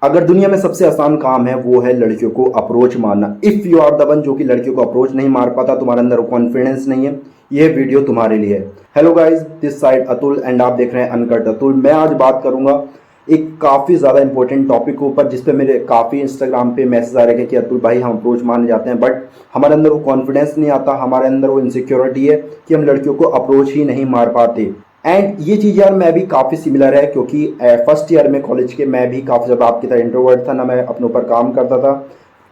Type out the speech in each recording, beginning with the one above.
अगर दुनिया में सबसे आसान काम है वो है लड़कियों को अप्रोच मारना। If you are the one जो कि लड़कियों को अप्रोच नहीं मार पाता, तुम्हारे अंदर कॉन्फिडेंस नहीं है, यह वीडियो तुम्हारे लिए है। Hello guys, this side Atul and आप देख रहे हैं अनकट अतुल। मैं आज बात करूंगा एक काफ़ी ज़्यादा इंपॉर्टेंट टॉपिक के ऊपर, जिस पे मेरे काफ़ी इंस्टाग्राम पे मैसेज आ रहे हैं कि अतुल भाई हम अप्रोच मारने जाते हैं बट हमारे अंदर वो कॉन्फिडेंस नहीं आता, हमारे अंदर वो इनसिक्योरिटी है कि हम लड़कियों को अप्रोच ही नहीं मार पाते। एंड ये चीज़ यार मैं भी काफ़ी सिमिलर है, क्योंकि फर्स्ट ईयर में कॉलेज के मैं भी काफ़ी ज़्यादा आपकी तरह इंट्रोवर्ट था, ना मैं अपने ऊपर काम करता था,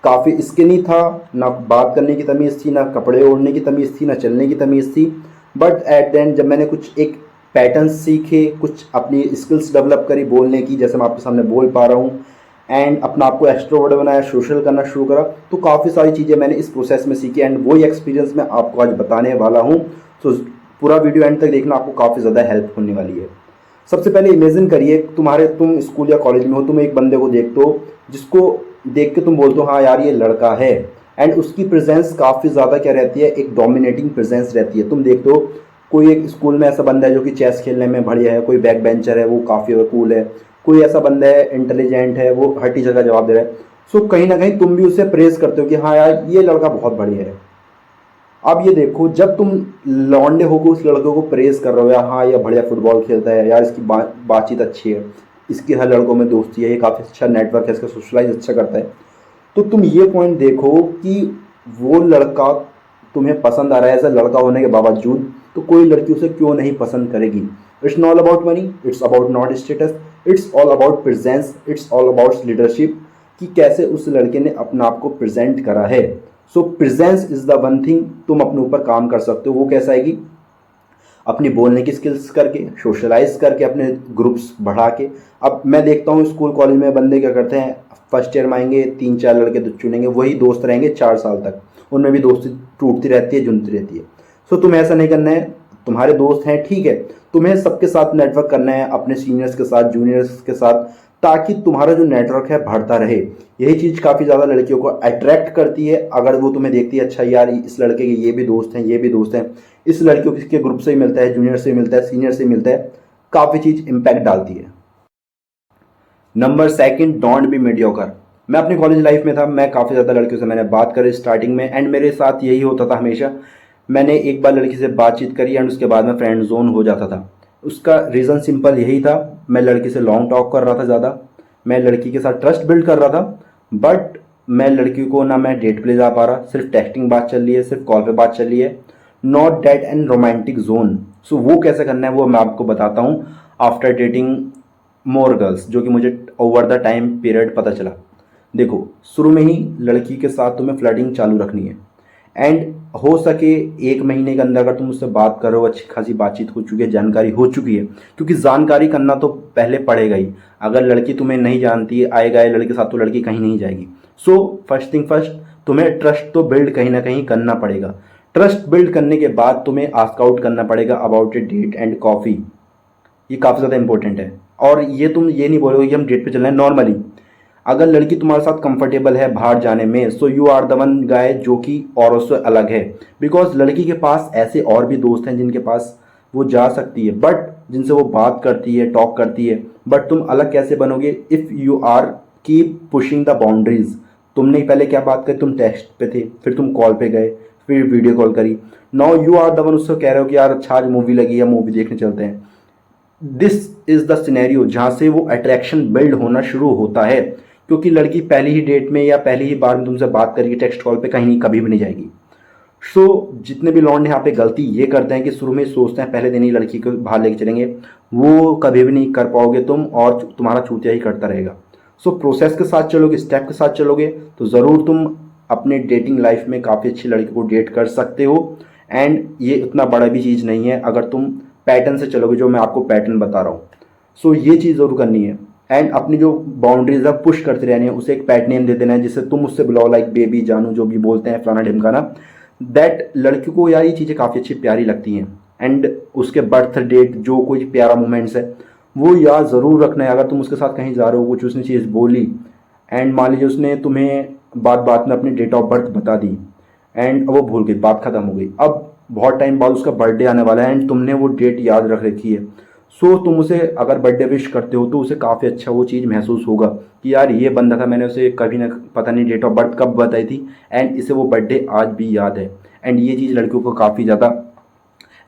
काफ़ी स्किनी था, ना बात करने की तमीज़ थी, ना कपड़े ओढ़ने की तमीज़ थी, ना चलने की तमीज़ थी। बट एट द एंड जब मैंने कुछ एक पैटर्न सीखे, कुछ अपनी स्किल्स डेवलप करी बोलने की, जैसे मैं आपके सामने बोल पा रहा हूँ, एंड अपना आपको एक्सट्रोवर्ट बनाया, सोशल करना शुरू करा, तो काफ़ी सारी चीज़ें मैंने इस प्रोसेस में सीखी एंड वही एक्सपीरियंस मैं आपको आज बताने वाला हूँ। तो पूरा वीडियो एंड तक देखना, आपको काफ़ी ज़्यादा हेल्प होने वाली है। सबसे पहले इमेजिन करिए तुम स्कूल या कॉलेज में हो, तुम एक बंदे को देखते हो जिसको देख के तुम बोलते हो हाँ यार ये लड़का है, एंड उसकी प्रेजेंस काफ़ी ज़्यादा क्या रहती है, एक डोमिनेटिंग प्रेजेंस रहती है। तुम देखते हो कोई एक स्कूल में ऐसा बंदा है जो कि चेस खेलने में बढ़िया है, कोई बैक बेंचर है वो काफ़ी कूल है, कोई ऐसा बंदा है इंटेलिजेंट है वो हर टीचर का जवाब दे रहा है। सो कहीं ना कहीं तुम भी उसे प्रेज करते हो कि हाँ यार ये लड़का बहुत बढ़िया है। अब ये देखो, जब तुम लौंडे होकर उस लड़के को प्रेज कर रहे हो, यार हाँ ये बढ़िया फुटबॉल खेलता है, यार इसकी बातचीत अच्छी है, इसकी हर लड़कों में दोस्ती है, ये काफ़ी अच्छा नेटवर्क है, इसका सोशलाइज अच्छा करता है, तो तुम ये पॉइंट देखो कि वो लड़का तुम्हें पसंद आ रहा है। ऐसा लड़का होने के बावजूद तो कोई लड़की उसे क्यों नहीं पसंद करेगी। It's not about money, it's about not status, it's all about presence, it's all about leadership, कि कैसे उस लड़के ने अपने आप को प्रेजेंट करा है। So presence is the one thing तुम अपने ऊपर काम कर सकते हो। वो कैसा आएगी, अपनी बोलने की स्किल्स करके, सोशलाइज करके, अपने ग्रुप्स बढ़ा के। अब मैं देखता हूँ स्कूल कॉलेज में बंदे क्या करते हैं, फर्स्ट ईयर में आएंगे, 3-4 लड़के तो चुनेंगे, वही दोस्त रहेंगे 4 साल तक, उनमें भी दोस्ती टूटती रहती है, जुनती रहती है। सो तुम्हें ऐसा नहीं करना है। तुम्हारे दोस्त हैं ठीक है, तुम्हें सबके साथ नेटवर्क करना है, अपने सीनियर्स के साथ, जूनियर्स के साथ, ताकि तुम्हारा जो नेटवर्क है बढ़ता रहे। यही चीज़ काफ़ी ज़्यादा लड़कियों को अट्रैक्ट करती है। अगर वो तुम्हें देखती है अच्छा यार इस लड़के के ये भी दोस्त हैं, ये भी दोस्त हैं, इस लड़कियों के ग्रुप से ही मिलता है, जूनियर से मिलता है, सीनियर से मिलता है, काफ़ी चीज़ इम्पैक्ट डालती है। Number second, don't be mediocre. मैं अपनी कॉलेज लाइफ में था, मैं काफ़ी ज़्यादा लड़कियों से मैंने बात करी स्टार्टिंग में, एंड मेरे साथ यही होता था हमेशा। मैंने एक बार लड़की से बातचीत करी एंड उसके बाद में फ्रेंड जोन हो जाता था। उसका रीज़न सिंपल यही था, मैं लड़की से लॉन्ग टॉक कर रहा था ज़्यादा, मैं लड़की के साथ ट्रस्ट बिल्ड कर रहा था, बट मैं लड़की को ना मैं डेट पे ले जा पा रहा, सिर्फ टेक्सटिंग बात चल रही है, सिर्फ कॉल पे बात चल रही है, not date and romantic zone. So वो कैसे करना है वो मैं आपको बताता हूँ आफ्टर डेटिंग मोर गर्ल्स, जो कि मुझे ओवर द टाइम पीरियड पता चला। देखो, शुरू में ही लड़की के साथ तुम्हें फ्लर्टिंग चालू रखनी है, एंड हो सके 1 महीने के अंदर अगर तुम उससे बात करो, अच्छी खासी बातचीत हो चुकी है, जानकारी हो चुकी है, क्योंकि जानकारी करना तो पहले पड़ेगा ही। अगर लड़की तुम्हें नहीं जानती है, आए गए लड़के के साथ, तो लड़की कहीं नहीं जाएगी। सो फर्स्ट थिंग फर्स्ट, तुम्हें ट्रस्ट तो बिल्ड कहीं ना कहीं करना पड़ेगा। ट्रस्ट बिल्ड करने के बाद तुम्हें आस्क आउट करना पड़ेगा about a date and coffee. ये काफ़ी ज़्यादा इंपॉर्टेंट है। और ये तुम ये नहीं बोलोगे कि हम डेट पे चल रहे हैं, नॉर्मली अगर लड़की तुम्हारे साथ कंफर्टेबल है बाहर जाने में, so you are the one guy जो कि औरों से अलग है। बिकॉज लड़की के पास ऐसे और भी दोस्त हैं जिनके पास वो जा सकती है, बट जिनसे वो बात करती है, टॉक करती है, बट तुम अलग कैसे बनोगे if you are keep pushing the boundaries. तुमने पहले क्या बात करी, तुम टेक्स्ट पे थे, फिर तुम कॉल पे गए, फिर वीडियो कॉल करी, now you are the one उससे कह रहे हो कि यार अच्छा आज मूवी लगी है, मूवी देखने चलते हैं। दिस इज द सिनेरियो जहाँ से वो अट्रैक्शन बिल्ड होना शुरू होता है, क्योंकि लड़की पहली ही डेट में या पहली ही बार में तुमसे बात करेगी टेक्स्ट कॉल पे, कहीं नहीं, कभी भी नहीं जाएगी। सो जितने भी लौंडे यहाँ पे गलती ये करते हैं कि शुरू में सोचते हैं पहले दिन ही लड़की को बाहर लेके चलेंगे, वो कभी भी नहीं कर पाओगे तुम, और तुम्हारा चूतिया ही करता रहेगा। सो प्रोसेस के साथ चलोगे, स्टेप के साथ चलोगे, तो ज़रूर तुम अपने डेटिंग लाइफ में काफ़ी अच्छी लड़की को डेट कर सकते हो। एंड ये उतना बड़ा भी चीज़ नहीं है अगर तुम पैटर्न से चलोगे, जो मैं आपको पैटर्न बता रहा हूँ। सो ये चीज़ ज़रूर करनी है, एंड अपनी जो बाउंड्रीज है पुश करते रहने हैं, उसे एक पैट नेम दे देना है, जिससे तुम उससे बुलाओ लाइक बेबी, जानू, जो भी बोलते हैं, फलाना ढिमकाना। दैट लड़की को यार ये चीज़ें काफ़ी अच्छी प्यारी लगती हैं। एंड उसके बर्थ डेट, जो कोई प्यारा मोमेंट्स है, वो याद ज़रूर रखना है। अगर तुम उसके साथ कहीं जा रहे हो, कुछ उसने चीज़ बोली, एंड मान लीजिए उसने तुम्हें बात बात में अपनी डेट ऑफ बर्थ बता दी, एंड वो भूल गई, बात खत्म हो गई, अब बहुत टाइम बाद उसका बर्थडे आने वाला है एंड तुमने वो डेट याद रख रखी है, सो तुम उसे अगर बर्थडे विश करते हो तो उसे काफ़ी अच्छा वो चीज़ महसूस होगा कि यार ये बंदा था, मैंने उसे कभी ना पता नहीं डेट ऑफ बर्थ कब बताई थी एंड इसे वो बर्थडे आज भी याद है। एंड ये चीज़ लड़कियों को काफ़ी ज़्यादा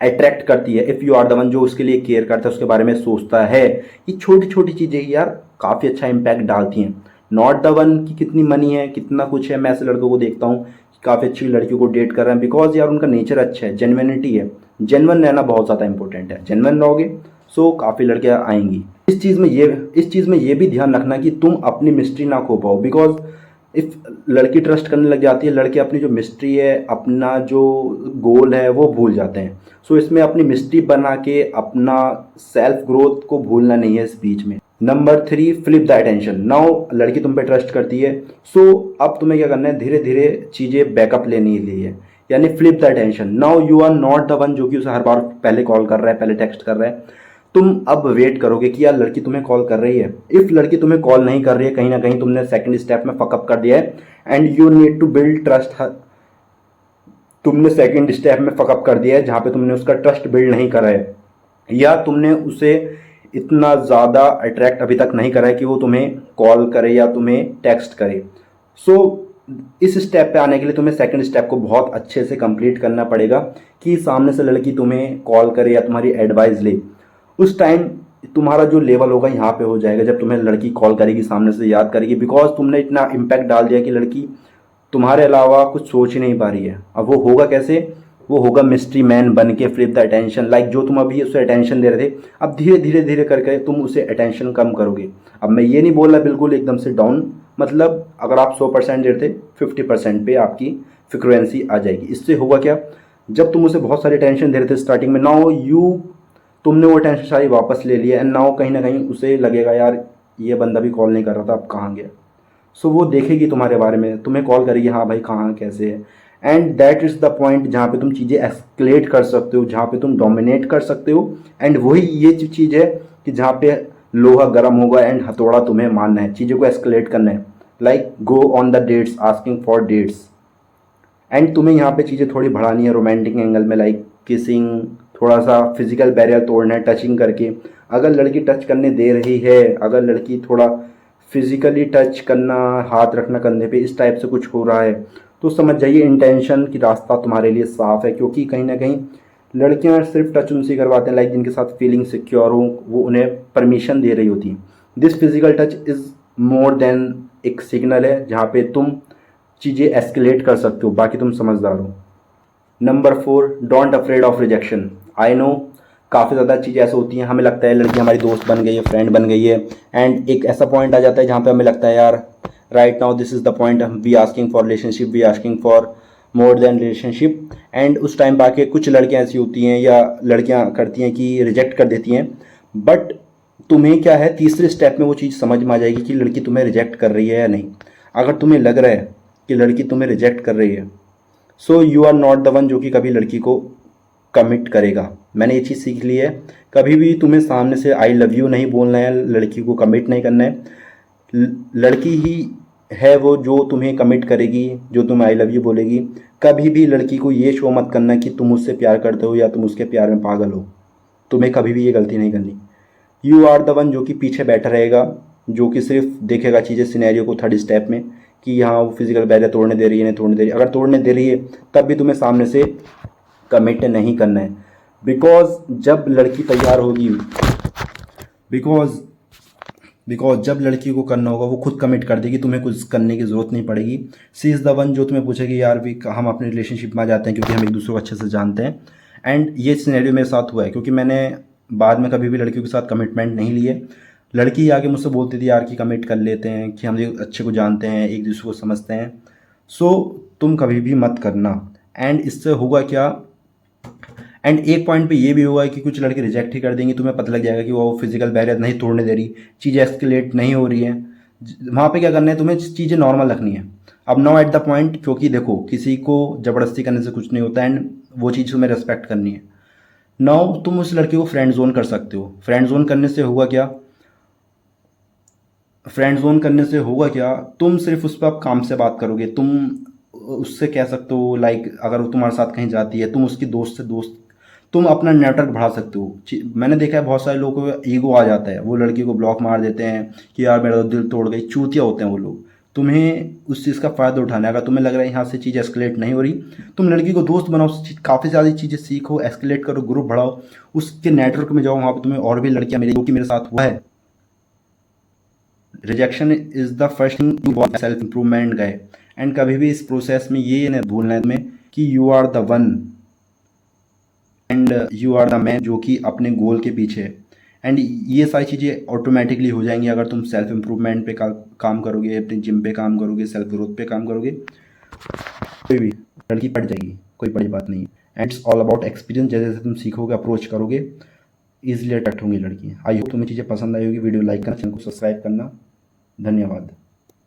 अट्रैक्ट करती है। If you are the one जो उसके लिए केयर करता है, उसके बारे में सोचता है। ये छोटी छोटी चीज़ें यार काफ़ी अच्छा इम्पैक्ट डालती हैं। नॉट द वन की कितनी मनी है, कितना कुछ है। मैं ऐसे लड़कों को देखता हूँ काफ़ी अच्छी लड़कियों को डेट कर रहे हैं बिकॉज यार उनका नेचर अच्छा है, जेन्युइनिटी है। जेन्युइन रहना बहुत ज़्यादा इंपॉर्टेंट है। जेन्युइन रहोगे सो काफ़ी लड़कियाँ आएंगी। इस चीज़ में ये भी ध्यान रखना कि तुम अपनी मिस्ट्री ना खो पाओ बिकॉज इफ लड़की ट्रस्ट करने लग जाती है, लड़के अपनी जो मिस्ट्री है, अपना जो गोल है वो भूल जाते हैं। सो इसमें अपनी मिस्ट्री बना के अपना सेल्फ ग्रोथ को भूलना नहीं है इस बीच में। Number 3, flip the attention. Now लड़की तुम पे ट्रस्ट करती है, सो अब तुम्हें क्या करना है, धीरे धीरे चीज़ें बैकअप लेनी है, यानी flip the attention. Now you are not the one जो कि उसे हर बार पहले कॉल कर रहा है, पहले टेक्स्ट कर रहा है। तुम अब वेट करोगे कि यार लड़की तुम्हें कॉल कर रही है। इफ लड़की तुम्हें कॉल नहीं कर रही है, कहीं ना कहीं तुमने सेकंड स्टेप में फकअप कर दिया है and you need to build trust. तुमने सेकंड स्टेप में फकअप कर दिया है जहां पे तुमने उसका ट्रस्ट बिल्ड नहीं करा है, या तुमने उसे इतना ज़्यादा अट्रैक्ट अभी तक नहीं करा है कि वो तुम्हें कॉल करे या तुम्हें टेक्स्ट करे। सो इस स्टेप पे आने के लिए तुम्हें सेकंड स्टेप को बहुत अच्छे से कंप्लीट करना पड़ेगा कि सामने से लड़की तुम्हें कॉल करे या तुम्हारी एडवाइस ले। उस टाइम तुम्हारा जो लेवल होगा यहाँ पे हो जाएगा जब तुम्हें लड़की कॉल करेगी, सामने से याद करेगी बिकॉज तुमने इतना इम्पैक्ट डाल दिया कि लड़की तुम्हारे अलावा कुछ सोच ही नहीं पा रही है। अब वो होगा कैसे, वो होगा मिस्ट्री मैन बन के, फ्लिप द अटेंशन। लाइक जो तुम अभी उसे अटेंशन दे रहे थे, अब धीरे धीरे धीरे करके तुम उसे अटेंशन कम करोगे। अब मैं ये नहीं बोल रहा बिल्कुल एकदम से डाउन, मतलब अगर आप 100% दे रहे थे 50% पे आपकी फ्रिक्वेंसी आ जाएगी। इससे होगा क्या, जब तुम उसे बहुत सारी टेंशन दे रहे थे स्टार्टिंग में, नाउ तुमने वो टेंशन सारी वापस ले लिया एंड नाउ कहीं ना कहीं उसे लगेगा यार ये बंदा भी कॉल नहीं कर रहा था, अब कहाँ गया। सो वो देखेगी तुम्हारे बारे में, तुम्हें कॉल करेगी, हाँ भाई कहाँ कैसे है। And that is the point जहाँ पे तुम चीज़ें एस्केलेट कर सकते हो, जहाँ पे तुम डोमिनेट कर सकते हो। एंड वही ये चीज़ है कि जहाँ पे लोहा गर्म होगा एंड हथौड़ा तुम्हें मारना है, चीज़ों को एस्केलेट करना है। Like go on the dates, asking for dates. And तुम्हें यहाँ पे चीज़ें थोड़ी बढ़ानी है रोमांटिक एंगल में, लाइक किसिंग, थोड़ा सा फिजिकल बैरियर तोड़ना है टचिंग करके। अगर लड़की टच करने दे रही है, अगर लड़की थोड़ा फिजिकली टच करना, हाथ रखना कंधे पे, इस टाइप से कुछ हो रहा है तो समझ जाइए इंटेंशन की रास्ता तुम्हारे लिए साफ है। क्योंकि कहीं ना कहीं लड़कियां सिर्फ टच उनसे करवाते हैं लाइक जिनके साथ फीलिंग सिक्योर हो, वो उन्हें परमिशन दे रही होती है। This physical touch is more than एक सिग्नल है जहाँ पे तुम चीज़ें एस्केलेट कर सकते हो, बाकी तुम समझदार हो। Number 4, don't afraid of rejection. I know काफ़ी ज़्यादा चीज़ें ऐसे होती हैं, हमें लगता है लड़की हमारी दोस्त बन गई है, फ्रेंड बन गई है एंड एक ऐसा पॉइंट आ जाता है जहाँ पे हमें लगता है यार right now this is the point, we asking for relationship, we asking for more than relationship. And उस टाइम पे आके कुछ लड़कियाँ ऐसी होती हैं या लड़कियाँ करती हैं कि रिजेक्ट कर देती हैं। बट तुम्हें क्या है, तीसरे स्टेप में वो चीज़ समझ में आ जाएगी कि लड़की तुम्हें रिजेक्ट कर रही है या नहीं। अगर तुम्हें लग रहा है कि लड़की तुम्हें रिजेक्ट कर रही है, so you are not the one जो कि कभी लड़की को कमिट करेगा। मैंने ये चीज़ सीख ली है, कभी भी तुम्हें सामने से आई लव यू नहीं बोलना है, लड़की को कमिट नहीं करना है। लड़की ही है वो जो तुम्हें कमिट करेगी, जो तुम्हें आई लव यू बोलेगी। कभी भी लड़की को ये शो मत करना कि तुम उससे प्यार करते हो या तुम उसके प्यार में पागल हो। तुम्हें कभी भी ये गलती नहीं करनी। यू आर द वन जो कि पीछे बैठा रहेगा, जो कि सिर्फ देखेगा चीज़ें सिनेरियो को थर्ड स्टेप में कि हाँ वो फिजिकल बैरियर तोड़ने दे रही है नहीं तोड़ने दे रही है। अगर तोड़ने दे रही है तब भी तुम्हें सामने से कमिट नहीं करना है। बिकॉज जब लड़की तैयार होगी, बिकॉज जब लड़की को करना होगा वो खुद कमिट कर देगी, तुम्हें कुछ करने की ज़रूरत नहीं पड़ेगी। सी इज़ द वन जो तुम्हें पूछेगी यार भी हम अपने रिलेशनशिप में आ जाते हैं क्योंकि हम एक दूसरे को अच्छे से जानते हैं। एंड ये सिनेरियो मेरे साथ हुआ है क्योंकि मैंने बाद में कभी भी लड़कियों के साथ कमिटमेंट नहीं लिए। लड़की आगे मुझसे बोलती थी यार कि कमिट कर लेते हैं कि हम एक अच्छे को जानते हैं, एक दूसरे को समझते हैं। सो तुम कभी भी मत करना। एंड इससे होगा क्या, एंड एक पॉइंट पे ये भी होगा कि कुछ लड़के रिजेक्ट ही कर देंगे, तुम्हें पता लग जाएगा कि वो फिजिकल बैरियर नहीं तोड़ने दे रही, चीज़ें एस्केलेट नहीं हो रही हैं। वहाँ पे क्या करना है, तुम्हें चीज़ें नॉर्मल रखनी है। अब नाउ एट द पॉइंट, क्योंकि देखो किसी को ज़बरदस्ती करने से कुछ नहीं होता एंड वो चीज़ तुम्हें रेस्पेक्ट करनी है। नाउ तुम उस लड़के को फ्रेंड जोन कर सकते हो। फ्रेंड जोन करने से होगा क्या, तुम सिर्फ उस पर आप काम से बात करोगे। तुम उससे कह सकते हो लाइक अगर वो तुम्हारे साथ कहीं जाती है, तुम उसकी दोस्त से दोस्त तुम अपना नेटवर्क बढ़ा सकते हो। मैंने देखा है बहुत सारे लोगों को ईगो आ जाता है, वो लड़की को ब्लॉक मार देते हैं कि यार मेरा तो दिल तोड़ गई, चूतिया होते हैं वो लोग। तुम्हें उस चीज़ का फ़ायदा उठाना है। अगर तुम्हें लग रहा है यहाँ से चीज़ एस्केलेट नहीं हो रही, तुम लड़की को दोस्त बनाओ, काफ़ी सारी चीज़ें सीखो, एस्केलेट करो, ग्रुप बढ़ाओ, उसके नेटवर्क में जाओ, वहाँ पर तुम्हें और भी लड़कियाँ मिलेगी, जो कि मेरे साथ हुआ है। Rejection is the first thing you want self improvement गए। एंड कभी भी इस प्रोसेस में ये नहीं भूलना है तुम्हें कि you are the one and you are the man जो कि अपने गोल के पीछे है। एंड ये सारी चीज़ें ऑटोमेटिकली हो जाएंगी अगर तुम सेल्फ इम्प्रूवमेंट पे काम करोगे, अपने जिम पे काम करोगे, सेल्फ ग्रोथ पे काम करोगे। कोई भी लड़की पड़ जाएगी, कोई बड़ी बात नहीं है। And it's all about experience. जैसे जैसे तुम सीखोगे, अप्रोच करोगे, ईजिली अट्रैक्ट होंगी लड़कियाँ। आई होप तुम्हें चीज़ें पसंद आई होगी। वीडियो लाइक करना, चैनल को सब्सक्राइब करना। धन्यवाद।